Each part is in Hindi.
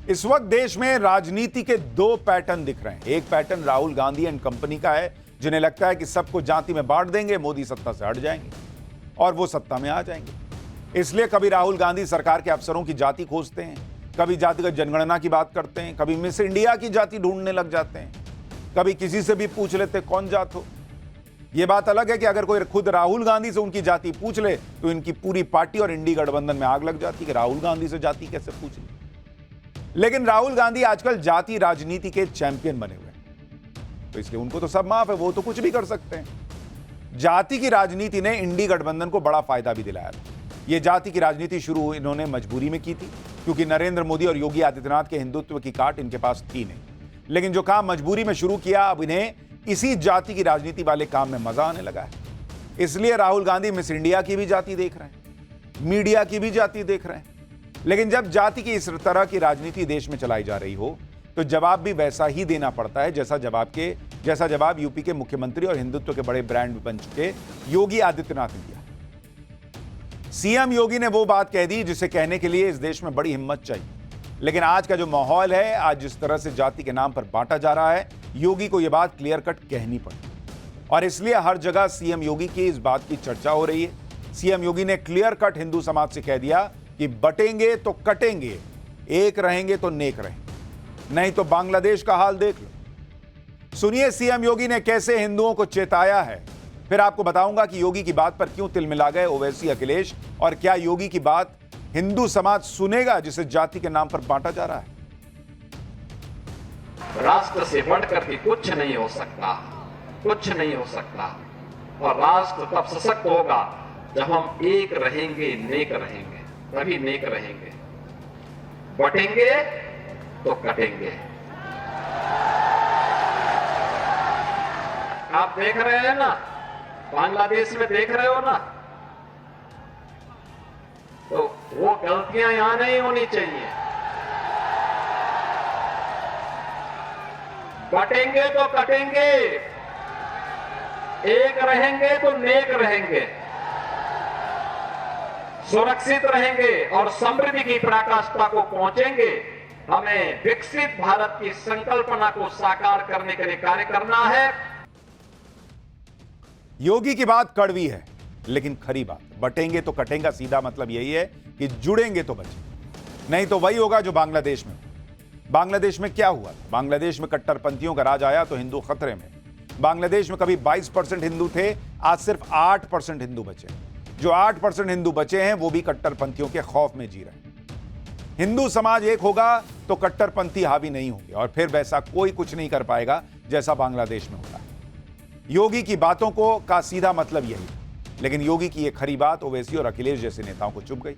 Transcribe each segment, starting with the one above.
इस वक्त देश में राजनीति के दो पैटर्न दिख रहे हैं। एक pattern Rahul Gandhi and company का है, जिन्हें लगता है कि सबको जाति में बांट देंगे, मोदी सत्ता से हट जाएंगे और वो सत्ता में आ जाएंगे। इसलिए कभी राहुल गांधी सरकार के अफसरों की जाति खोजते हैं, कभी जातिगत जनगणना की बात करते हैं, कभी मिस इंडिया की जाति ढूंढने लग जाते हैं, कभी किसी से भी पूछ लेते कौन जात हो। यह बात अलग है कि अगर कोई खुद राहुल गांधी से उनकी जाति पूछ ले तो इनकी पूरी पार्टी और इंडी गठबंधन में आग लग जाती कि राहुल गांधी से जाति कैसे पूछ ली। लेकिन राहुल गांधी आजकल जाति राजनीति के चैंपियन बने हुए हैं, तो इसलिए उनको तो सब माफ है, वो तो कुछ भी कर सकते हैं। जाति की राजनीति ने इंडी गठबंधन को बड़ा फायदा भी दिलाया था। यह जाति की राजनीति शुरू इन्होंने मजबूरी में की थी, क्योंकि नरेंद्र मोदी और योगी आदित्यनाथ के हिंदुत्व की काट इनके पास थी नहीं। लेकिन जो काम मजबूरी में शुरू किया, अब इन्हें इसी जाति की राजनीति वाले काम में मजा आने लगा है। इसलिए राहुल गांधी मिस इंडिया की भी जाति देख रहे हैं, मीडिया की भी जाति देख रहे हैं। लेकिन जब जाति की इस तरह की राजनीति देश में चलाई जा रही हो तो जवाब भी वैसा ही देना पड़ता है जैसा जवाब यूपी के मुख्यमंत्री और हिंदुत्व के बड़े ब्रांड बन चुके योगी आदित्यनाथ ने दिया। सीएम योगी ने वो बात कह दी जिसे कहने के लिए इस देश में बड़ी हिम्मत चाहिए। लेकिन आज का जो माहौल है, आज जिस तरह से जाति के नाम पर बांटा जा रहा है, योगी को यह बात क्लियर कट कहनी पड़ी और इसलिए हर जगह सीएम योगी की इस बात की चर्चा हो रही है। सीएम योगी ने क्लियर कट हिंदू समाज से कह दिया कि बटेंगे तो कटेंगे, एक रहेंगे तो नेक रहेंगे, नहीं तो बांग्लादेश का हाल देख लो। सुनिए सीएम योगी ने कैसे हिंदुओं को चेताया है। फिर आपको बताऊंगा कि योगी की बात पर क्यों तिलमिला गए ओवैसी अखिलेश, और क्या योगी की बात हिंदू समाज सुनेगा जिसे जाति के नाम पर बांटा जा रहा है। राष्ट्र से बढ़कर के कुछ नहीं हो सकता, कुछ नहीं हो सकता। और राष्ट्र तब सशक्त होगा जब हम एक रहेंगे, नेक रहेंगे, तभी नेक रहेंगे। बटेंगे तो कटेंगे। आप देख रहे हैं ना, बांग्लादेश में देख रहे हो ना, तो वो गलतियां यहां नहीं होनी चाहिए। बटेंगे तो कटेंगे, एक रहेंगे तो नेक रहेंगे, सुरक्षित रहेंगे और समृद्धि की पराकाष्ठा को पहुंचेंगे। हमें विकसित भारत की संकल्पना को साकार करने के लिए कार्य करना है। योगी की बात कड़वी है लेकिन खरी बात। बटेंगे तो कटेंगे, सीधा मतलब यही है कि जुड़ेंगे तो बचेंगे, नहीं तो वही होगा जो बांग्लादेश में। बांग्लादेश में क्या हुआ? बांग्लादेश में कट्टरपंथियों का राज आया तो हिंदू खतरे में। बांग्लादेश में कभी 22% हिंदू थे, आज सिर्फ 8% हिंदू बचे। जो 8% हिंदू बचे हैं वो भी कट्टरपंथियों के खौफ में जी रहे हैं। हिंदू समाज एक होगा तो कट्टरपंथी हावी नहीं होंगे और फिर वैसा कोई कुछ नहीं कर पाएगा जैसा बांग्लादेश में होता है। योगी की बातों को का सीधा मतलब यही है, लेकिन योगी की ये खरी बात ओवैसी और अखिलेश जैसे नेताओं को चुभ गई।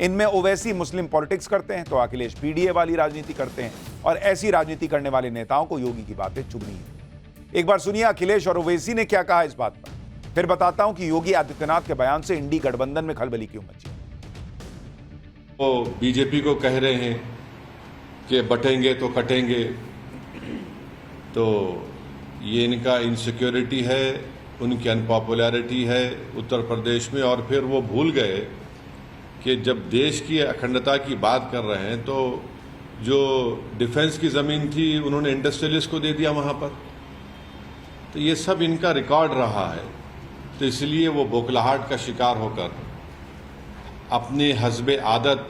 इनमें ओवैसी मुस्लिम पॉलिटिक्स करते हैं तो अखिलेश पीडीए वाली राजनीति करते हैं, और ऐसी राजनीति करने वाले नेताओं को योगी की बातें चुभनी है। एक बार सुनिए अखिलेश और ओवैसी ने क्या कहा इस बात पर, फिर बताता हूं कि योगी आदित्यनाथ के बयान से इंडी गठबंधन में खलबली क्यों मची। वो बीजेपी को कह रहे हैं कि बटेंगे तो कटेंगे, तो ये इनका इनसिक्योरिटी है, उनकी अनपॉपुलैरिटी है उत्तर प्रदेश में। और फिर वो भूल गए कि जब देश की अखंडता की बात कर रहे हैं तो जो डिफेंस की ज़मीन थी उन्होंने इंडस्ट्रियलिस्ट को दे दिया वहाँ पर। तो ये सब इनका रिकॉर्ड रहा है, तो इसलिए वो बौखलाहट का शिकार होकर अपनी हस्बे आदत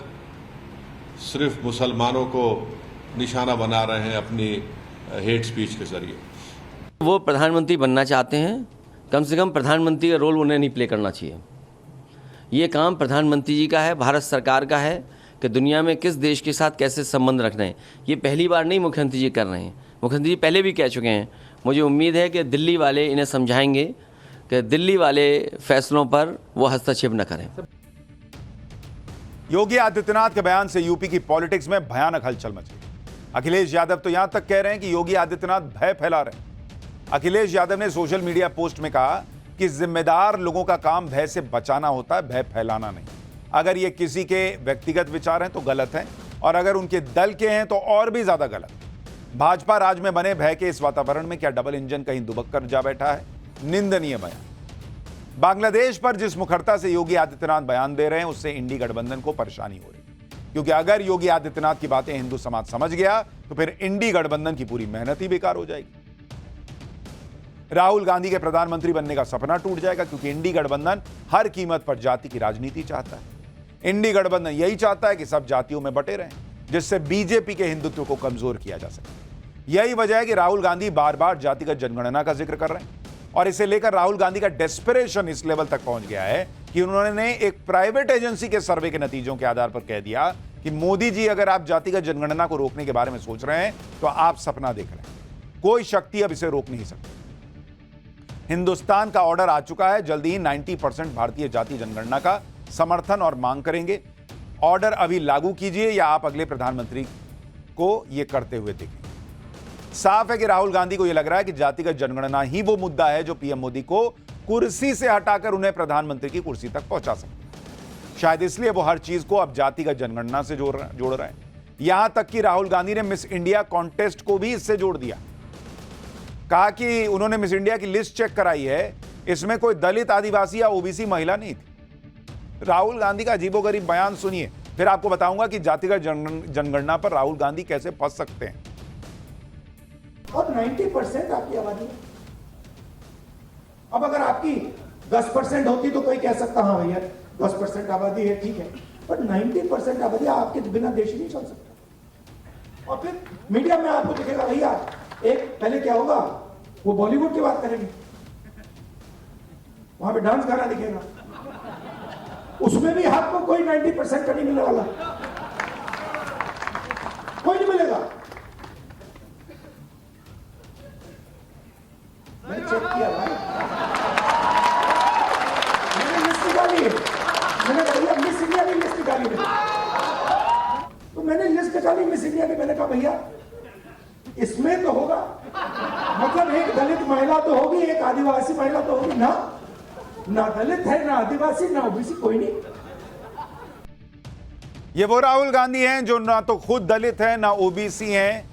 सिर्फ मुसलमानों को निशाना बना रहे हैं अपनी हेट स्पीच के जरिए। वो प्रधानमंत्री बनना चाहते हैं, कम से कम प्रधानमंत्री का रोल उन्हें नहीं प्ले करना चाहिए। ये काम प्रधानमंत्री जी का है, भारत सरकार का है कि दुनिया में किस देश के साथ कैसे संबंध रखना है। ये पहली बार नहीं मुख्यमंत्री जी कर रहे हैं, मुख्यमंत्री जी पहले भी कह चुके हैं। मुझे उम्मीद है कि दिल्ली वाले इन्हें समझाएंगे कि दिल्ली वाले फैसलों पर वो हस्तक्षेप न करें। योगी आदित्यनाथ के बयान से यूपी की पॉलिटिक्स में भयानक हलचल मच गई। अखिलेश यादव तो यहां तक कह रहे हैं कि योगी आदित्यनाथ भय फैला रहे हैं। अखिलेश यादव ने सोशल मीडिया पोस्ट में कहा कि जिम्मेदार लोगों का काम भय से बचाना होता है, भय फैलाना नहीं। अगर ये किसी के व्यक्तिगत विचार हैं तो गलत हैं, और अगर उनके दल के हैं तो और भी ज्यादा गलत। भाजपा राज में बने भय के इस वातावरण में क्या डबल इंजन कहीं दुबक कर जा बैठा है? निंदनीय बयान। बांग्लादेश पर जिस मुखरता से योगी आदित्यनाथ बयान दे रहे हैं उससे इंडी गठबंधन को परेशानी हो रही है। क्योंकि अगर योगी आदित्यनाथ की बातें हिंदू समाज समझ गया तो फिर इंडी गठबंधन की पूरी मेहनत ही बेकार हो जाएगी। राहुल गांधी के प्रधानमंत्री बनने का सपना टूट जाएगा, क्योंकि इंडी गठबंधन हर कीमत पर जाति की राजनीति चाहता है। इंडी गठबंधन यही चाहता है कि सब जातियों में बटे रहें, जिससे बीजेपी के हिंदुत्व को कमजोर किया जा सके। यही वजह है कि राहुल गांधी बार बार जातिगत जनगणना का जिक्र कर रहे हैं, और इसे लेकर राहुल गांधी का डेस्परेशन इस लेवल तक पहुंच गया है कि उन्होंने एक प्राइवेट एजेंसी के सर्वे के नतीजों के आधार पर कह दिया कि मोदी जी, अगर आप जातिगत जनगणना को रोकने के बारे में सोच रहे हैं तो आप सपना देख रहे हैं, कोई शक्ति अब इसे रोक नहीं सकती। हिंदुस्तान का ऑर्डर आ चुका है, जल्दी ही 90% भारतीय जाति जनगणना का समर्थन और मांग करेंगे। ऑर्डर अभी लागू कीजिए या आप अगले प्रधानमंत्री को यह करते हुए देखें। साफ है कि राहुल गांधी को यह लग रहा है कि जातिगत जनगणना ही वो मुद्दा है जो पीएम मोदी को कुर्सी से हटाकर उन्हें प्रधानमंत्री की कुर्सी तक पहुंचा सकता है। शायद इसलिए वो हर चीज को अब जातिगत जनगणना से जोड़ रहे हैं। यहां तक कि राहुल गांधी ने मिस इंडिया कॉन्टेस्ट को भी इससे जोड़ दिया। कहा कि उन्होंने मिस इंडिया की लिस्ट चेक कराई है, इसमें कोई दलित, आदिवासी या ओबीसी महिला नहीं थी। राहुल गांधी का अजीबोगरीब बयान सुनिए, फिर आपको बताऊंगा कि जातिगत जनगणना पर राहुल गांधी कैसे फंस सकते हैं। और 90% आपकी आबादी है। अब अगर आपकी 10% होती तो कोई कह सकता हाँ भैया 10% आबादी है, ठीक है, पर 90% आबादी आपके बिना देश नहीं चल सकता। और फिर मीडिया में आपको दिखेगा भैया, एक पहले क्या होगा, वो बॉलीवुड की बात करेंगे, वहां पे डांस गाना दिखेगा, उसमें भी आपको कोई 90% का नहीं मिलने वाला, कोई नहीं मिलेगा। मैंने चेक किया भाई, मैंने लिस्ट निकाली है, मैंने भैया मिस इंडिया की लिस्ट निकाली है, तो मैंने लिस्ट निकाली मिस इंडिया की। मैंने कहा भैया इसमें तो होगा, मतलब एक दलित महिला तो होगी, एक आदिवासी महिला तो होगी ना, ना दलित है, ना आदिवासी, ना ओबीसी, कोई नहीं। ये वो राहुल गांधी हैं जो ना तो खुद दलित हैं, ना ओबीसी हैं,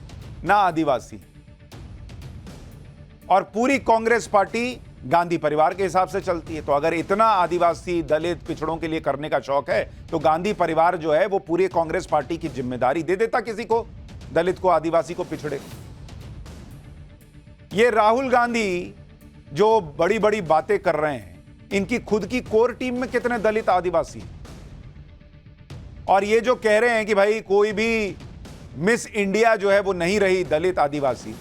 ना आदिवासी, और पूरी कांग्रेस पार्टी गांधी परिवार के हिसाब से चलती है। तो अगर इतना आदिवासी, दलित, पिछड़ों के लिए करने का शौक है तो गांधी परिवार जो है वो पूरी कांग्रेस पार्टी की जिम्मेदारी दे देता किसी को, दलित को, आदिवासी को, पिछड़े। ये राहुल गांधी जो बड़ी बड़ी बातें कर रहे हैं, इनकी खुद की कोर टीम में कितने दलित, आदिवासी, और ये जो कह रहे हैं कि भाई कोई भी मिस इंडिया जो है वो नहीं रही दलित, आदिवासी,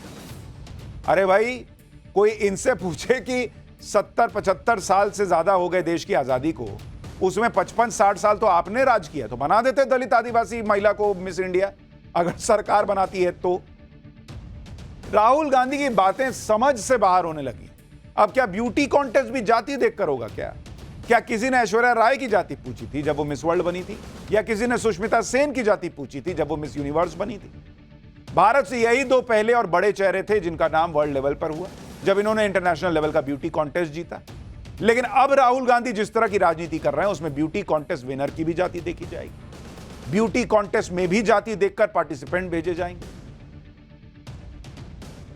अरे भाई कोई इनसे पूछे कि 70-75 साल से ज्यादा हो गए देश की आजादी को, उसमें 55-60 साल तो आपने राज किया, तो बना देते दलित, आदिवासी महिला को मिस इंडिया, अगर सरकार बनाती है तो। राहुल गांधी की बातें समझ से बाहर होने लगी। अब क्या ब्यूटी कॉन्टेस्ट भी जाति देखकर होगा क्या? क्या किसी ने ऐश्वर्या राय की जाति पूछी थी जब वो मिस वर्ल्ड बनी थी, या किसी ने सुष्मिता सेन की जाति पूछी थी जब वो मिस यूनिवर्स बनी थी? भारत से यही दो पहले और बड़े चेहरे थे जिनका नाम वर्ल्ड लेवल पर हुआ जब इन्होंने इंटरनेशनल लेवल का ब्यूटी कॉन्टेस्ट जीता। लेकिन अब राहुल गांधी जिस तरह की राजनीति कर रहे हैं उसमें ब्यूटी कॉन्टेस्ट विनर की भी जाति देखी जाएगी, ब्यूटी कॉन्टेस्ट में भी जाति देखकर पार्टिसिपेंट भेजे जाएंगे।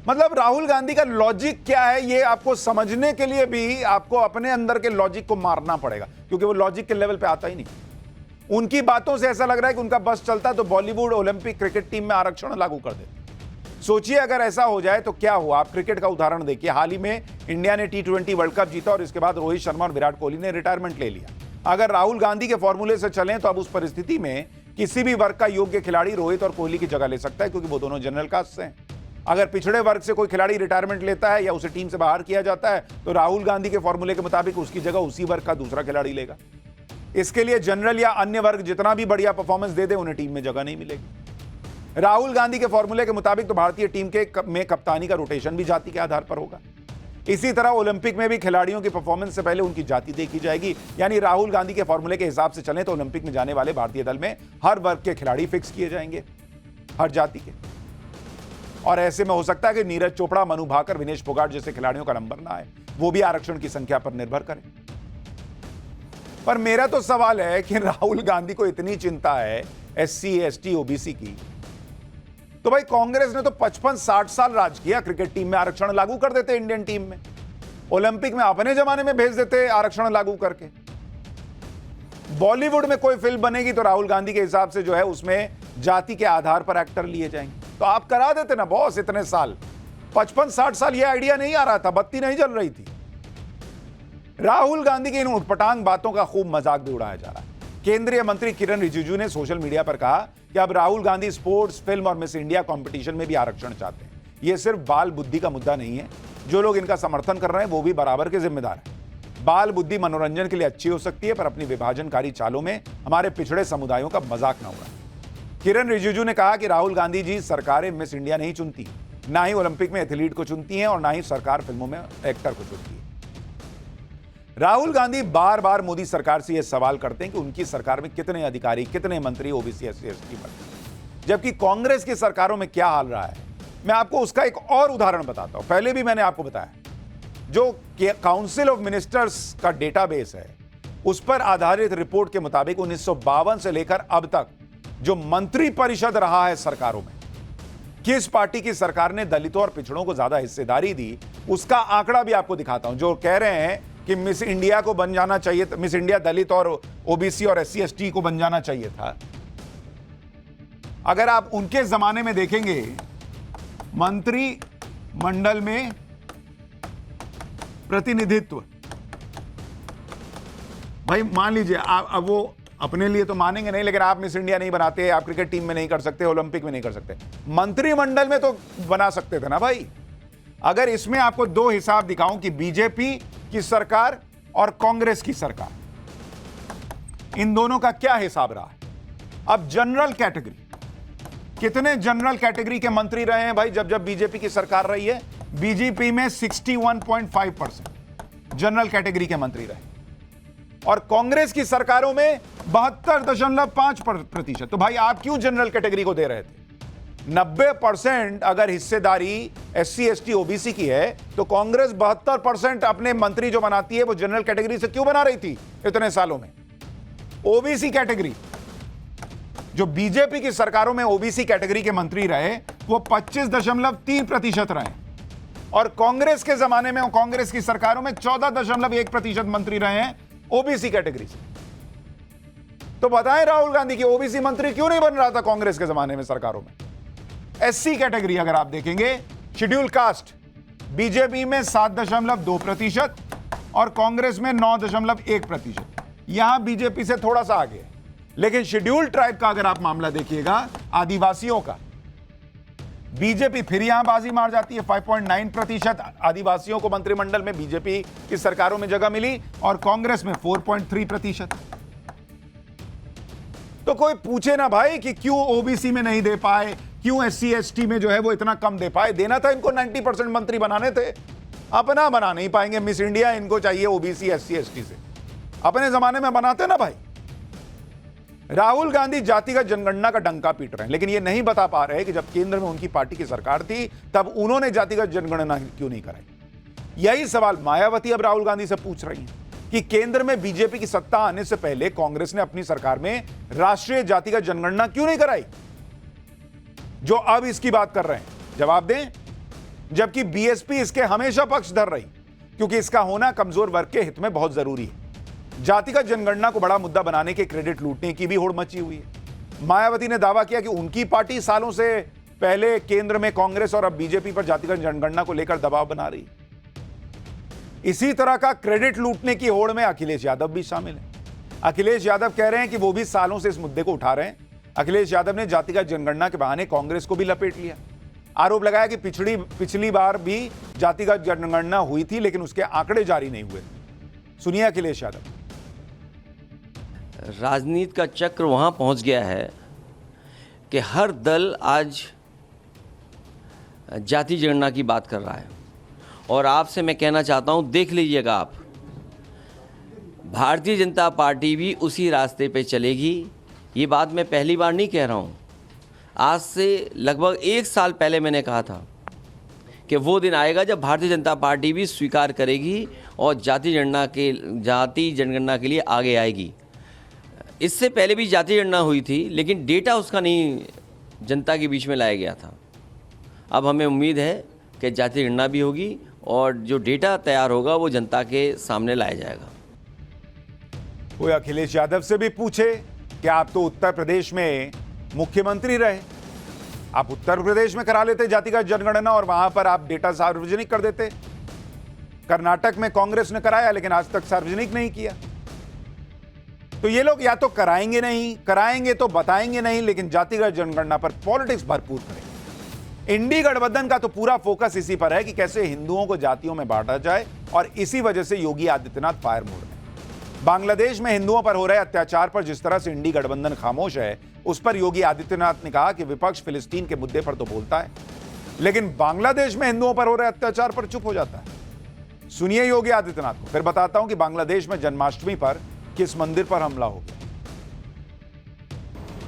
मतलब राहुल गांधी का लॉजिक क्या है, ये आपको समझने के लिए भी आपको अपने अंदर के लॉजिक को मारना पड़ेगा, क्योंकि वो लॉजिक के लेवल पे आता ही नहीं। उनकी बातों से ऐसा लग रहा है कि उनका बस चलता तो बॉलीवुड ओलंपिक क्रिकेट टीम में आरक्षण लागू कर देते। सोचिए अगर ऐसा हो जाए तो क्या हुआ। आप क्रिकेट का उदाहरण देखिए, हाल ही में इंडिया ने T20 वर्ल्ड कप जीता और इसके बाद रोहित शर्मा और विराट कोहली ने रिटायरमेंट ले लिया। अगर राहुल गांधी के फॉर्मूले से चलें तो अब उस परिस्थिति में किसी भी वर्ग का योग्य खिलाड़ी रोहित और कोहली की जगह ले सकता है, क्योंकि वो दोनों जनरल कास्ट से हैं। अगर पिछड़े वर्ग से कोई खिलाड़ी रिटायरमेंट लेता है या उसे टीम से बाहर किया जाता है तो राहुल गांधी के फॉर्मूले के मुताबिक उसकी जगह उसी वर्ग का दूसरा खिलाड़ी लेगा। इसके लिए जनरल या अन्य वर्ग जितना भी बढ़िया परफॉर्मेंस दे दे उन्हें टीम में जगह नहीं मिलेगी। राहुल गांधी के फॉर्मूले के मुताबिक तो भारतीय टीम में कप्तानी का रोटेशन भी जाति के आधार पर होगा। इसी तरह ओलंपिक में भी खिलाड़ियों की परफॉर्मेंस से पहले उनकी जाति देखी जाएगी। यानी राहुल गांधी के फॉर्मूले के हिसाब से चलें तो ओलंपिक में जाने वाले भारतीय दल में हर वर्ग के खिलाड़ी फिक्स किए जाएंगे, हर जाति के। और ऐसे में हो सकता है कि नीरज चोपड़ा, मनु भाकर, विनेश फोगाट जैसे खिलाड़ियों का नंबर ना आए, वो भी आरक्षण की संख्या पर निर्भर करें। पर मेरा तो सवाल है कि राहुल गांधी को इतनी चिंता है SC, ST, OBC की, तो भाई कांग्रेस ने तो 55-60 साल राज किया, क्रिकेट टीम में आरक्षण लागू कर देते, इंडियन टीम में, ओलंपिक में अपने जमाने में भेज देते आरक्षण लागू करके। बॉलीवुड में कोई फिल्म बनेगी तो राहुल गांधी के हिसाब से जो है उसमें जाति के आधार पर एक्टर लिए जाएंगे। तो आप करा देते ना बॉस, इतने साल 55-60 साल ये आइडिया नहीं आ रहा था, बत्ती नहीं जल रही थी। राहुल गांधी की इन उटपटांग बातों का खूब मजाक भी उड़ाया जा रहा है। केंद्रीय मंत्री किरण रिजिजू ने सोशल मीडिया पर कहा कि अब राहुल गांधी स्पोर्ट्स, फिल्म और मिस इंडिया कंपटीशन में भी आरक्षण चाहते हैं। यह सिर्फ बाल बुद्धि का मुद्दा नहीं है, जो लोग इनका समर्थन कर रहे हैं वो भी बराबर के जिम्मेदार हैं। बाल बुद्धि मनोरंजन के लिए अच्छी हो सकती है, पर अपनी विभाजनकारी चालों में हमारे पिछड़े समुदायों का मजाक न उड़ाएं। किरण रिजिजू ने कहा कि राहुल गांधी जी सरकारें मिस इंडिया नहीं चुनती, ना ही ओलंपिक में एथलीट को चुनती हैं और ना ही सरकार फिल्मों में एक्टर को चुनती है। राहुल गांधी बार बार मोदी सरकार से यह सवाल करते हैं कि उनकी सरकार में कितने अधिकारी, कितने मंत्री ओबीसी, एससी, एसटी पर, जबकि कांग्रेस की सरकारों में क्या हाल रहा है। मैं आपको उसका एक और उदाहरण बताता हूं। पहले भी मैंने आपको बताया, जो काउंसिल ऑफ मिनिस्टर्स का डेटाबेस है उस पर आधारित रिपोर्ट के मुताबिक 1952 से लेकर अब तक जो मंत्री परिषद रहा है सरकारों में, किस पार्टी की सरकार ने दलितों और पिछड़ों को ज्यादा हिस्सेदारी दी, उसका आंकड़ा भी आपको दिखाता हूं। जो कह रहे हैं कि मिस इंडिया को बन जाना चाहिए, मिस इंडिया दलित और ओबीसी और एससी एसटी को बन जाना चाहिए था, अगर आप उनके जमाने में देखेंगे मंत्री मंडल में प्रतिनिधित्व, भाई मान लीजिए अब वो अपने लिए तो मानेंगे नहीं, लेकिन आप मिस इंडिया नहीं बनाते, आप क्रिकेट टीम में नहीं कर सकते, ओलंपिक में नहीं कर सकते, मंत्रिमंडल में तो बना सकते थे ना भाई। अगर इसमें आपको दो हिसाब दिखाऊं कि बीजेपी की सरकार और कांग्रेस की सरकार, इन दोनों का क्या हिसाब रहा है। अब जनरल कैटेगरी, कितने जनरल कैटेगरी के मंत्री रहे हैं भाई जब जब बीजेपी की सरकार रही है। बीजेपी में 61.5% जनरल कैटेगरी के मंत्री रहे और कांग्रेस की सरकारों में 72.5%। तो भाई आप क्यों जनरल कैटेगरी को दे रहे थे? 90% अगर हिस्सेदारी एससी, एसटी, ओबीसी की है तो कांग्रेस 72% अपने मंत्री जो बनाती है वो जनरल कैटेगरी से क्यों बना रही थी इतने सालों में? ओबीसी कैटेगरी, जो बीजेपी की सरकारों में ओबीसी कैटेगरी के मंत्री रहे वो 25.3% रहे और कांग्रेस के जमाने में, कांग्रेस की सरकारों में 14.1% मंत्री रहे हैं ओबीसी कैटेगरी से। तो बताएं राहुल गांधी की ओबीसी मंत्री क्यों नहीं बन रहा था कांग्रेस के जमाने में सरकारों में? एससी कैटेगरी अगर आप देखेंगे, शेड्यूल कास्ट बीजेपी में 7.2% और कांग्रेस में 9.1%। यहां बीजेपी से थोड़ा सा आगे है। लेकिन शेड्यूल ट्राइब का अगर आप मामला देखिएगा, आदिवासियों का, बीजेपी फिर यहां बाजी मार जाती है। 5.9% आदिवासियों को मंत्रिमंडल में बीजेपी की सरकारों में जगह मिली और कांग्रेस में 4.3%। तो कोई पूछे ना भाई कि क्यों ओबीसी में नहीं दे पाए, क्यों एससी एसटी में जो है वो इतना कम दे पाए। देना था इनको 90% मंत्री बनाने थे, अपना बना नहीं पाएंगे। मिस इंडिया इनको चाहिए ओबीसी, एससी, एसटी से, अपने जमाने में बनाते ना भाई। राहुल गांधी जातिगत जनगणना का डंका पीट रहे हैं, लेकिन ये नहीं बता पा रहे कि जब केंद्र में उनकी पार्टी की सरकार थी तब उन्होंने जातिगत जनगणना क्यों नहीं कराई। यही सवाल मायावती अब राहुल गांधी से पूछ रही हैं कि केंद्र में बीजेपी की सत्ता आने से पहले कांग्रेस ने अपनी सरकार में राष्ट्रीय जातिगत जनगणना क्यों नहीं कराई, जो अब इसकी बात कर रहे हैं। जवाब दें। जबकि बीएसपी इसके हमेशा पक्षधर रही, क्योंकि इसका होना कमजोर वर्ग के हित में बहुत जरूरी है। जातिगत जनगणना को बड़ा मुद्दा बनाने के क्रेडिट लूटने की भी होड़ मची हुई है। मायावती ने दावा किया कि उनकी पार्टी सालों से पहले केंद्र में कांग्रेस और अब बीजेपी पर जातिगत जनगणना को लेकर दबाव बना रही है। इसी तरह का क्रेडिट लूटने की होड़ में अखिलेश यादव भी शामिल है। अखिलेश यादव कह रहे हैं कि वो भी सालों से इस मुद्दे को उठा रहे हैं। अखिलेश यादव ने जातिगत जनगणना के बहाने कांग्रेस को भी लपेट लिया। आरोप लगाया कि पिछली बार भी जातिगत जनगणना हुई थी, लेकिन उसके आंकड़े जारी नहीं हुए। सुनिए अखिलेश यादव। राजनीति का चक्र वहाँ पहुँच गया है कि हर दल आज जाति जनगणना की बात कर रहा है। और आपसे मैं कहना चाहता हूँ, देख लीजिएगा आप, भारतीय जनता पार्टी भी उसी रास्ते पे चलेगी। ये बात मैं पहली बार नहीं कह रहा हूँ। आज से लगभग 1 साल पहले मैंने कहा था कि वो दिन आएगा जब भारतीय जनता पार्टी भी स्वीकार करेगी और जाति जनगणना के लिए आगे आएगी। इससे पहले भी जाति जनगणना हुई थी, लेकिन डेटा उसका नहीं जनता के बीच में लाया गया था। अब हमें उम्मीद है कि जाति जनगणना भी होगी और जो डेटा तैयार होगा वो जनता के सामने लाया जाएगा। कोई अखिलेश यादव से भी पूछे कि आप तो उत्तर प्रदेश में मुख्यमंत्री रहे, आप उत्तर प्रदेश में करा लेते जातिगत जनगणना और वहां पर आप डेटा सार्वजनिक कर देते। कर्नाटक में कांग्रेस ने कराया लेकिन आज तक सार्वजनिक नहीं किया। तो ये लोग या तो कराएंगे नहीं, कराएंगे तो बताएंगे नहीं, लेकिन जातिगत जनगणना पर पॉलिटिक्स भरपूर करेंगे। इंडी गठबंधन का तो पूरा फोकस इसी पर है कि कैसे हिंदुओं को जातियों में बांटा जाए, और इसी वजह से योगी आदित्यनाथ फायर मोड में। बांग्लादेश में हिंदुओं पर हो रहे अत्याचार पर जिस तरह से इंडी गठबंधन खामोश है, उस पर योगी आदित्यनाथ ने कहा कि विपक्ष फिलिस्तीन के मुद्दे पर तो बोलता है, लेकिन बांग्लादेश में हिंदुओं पर हो रहे अत्याचार पर चुप हो जाता है। सुनिए योगी आदित्यनाथ को, फिर बताता हूं कि बांग्लादेश में जन्माष्टमी पर किस मंदिर पर हमला हो गया।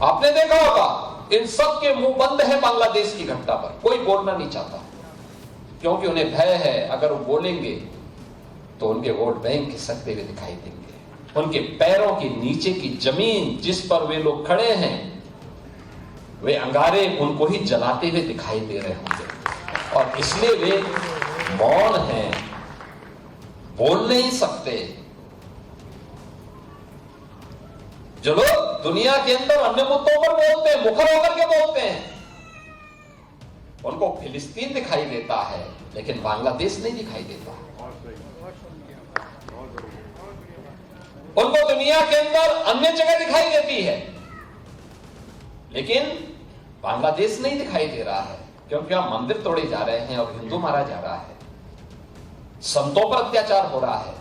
आपने देखा होगा इन सब के मुंह बंद है बांग्लादेश की घटना पर, कोई बोलना नहीं चाहता क्योंकि उन्हें भय है अगर वो बोलेंगे तो उनके वोट बैंक खिसकते हुए दिखाई देंगे। उनके पैरों के नीचे की जमीन जिस पर वे लोग खड़े हैं, वे अंगारे उनको ही जलाते हुए दिखाई दे रहे होंगे, और इसलिए वे मौन हैं, बोल नहीं सकते। जो लोग दुनिया के अंदर अन्य मुद्दों पर बोलते हैं, मुखर होकर के बोलते हैं, उनको फिलिस्तीन दिखाई देता है लेकिन बांग्लादेश नहीं दिखाई देता। उनको दुनिया के अंदर अन्य जगह दिखाई देती है लेकिन बांग्लादेश नहीं दिखाई दे रहा है, क्योंकि वहां मंदिर तोड़े जा रहे हैं और हिंदू मारा जा रहा है, संतों पर अत्याचार हो रहा है।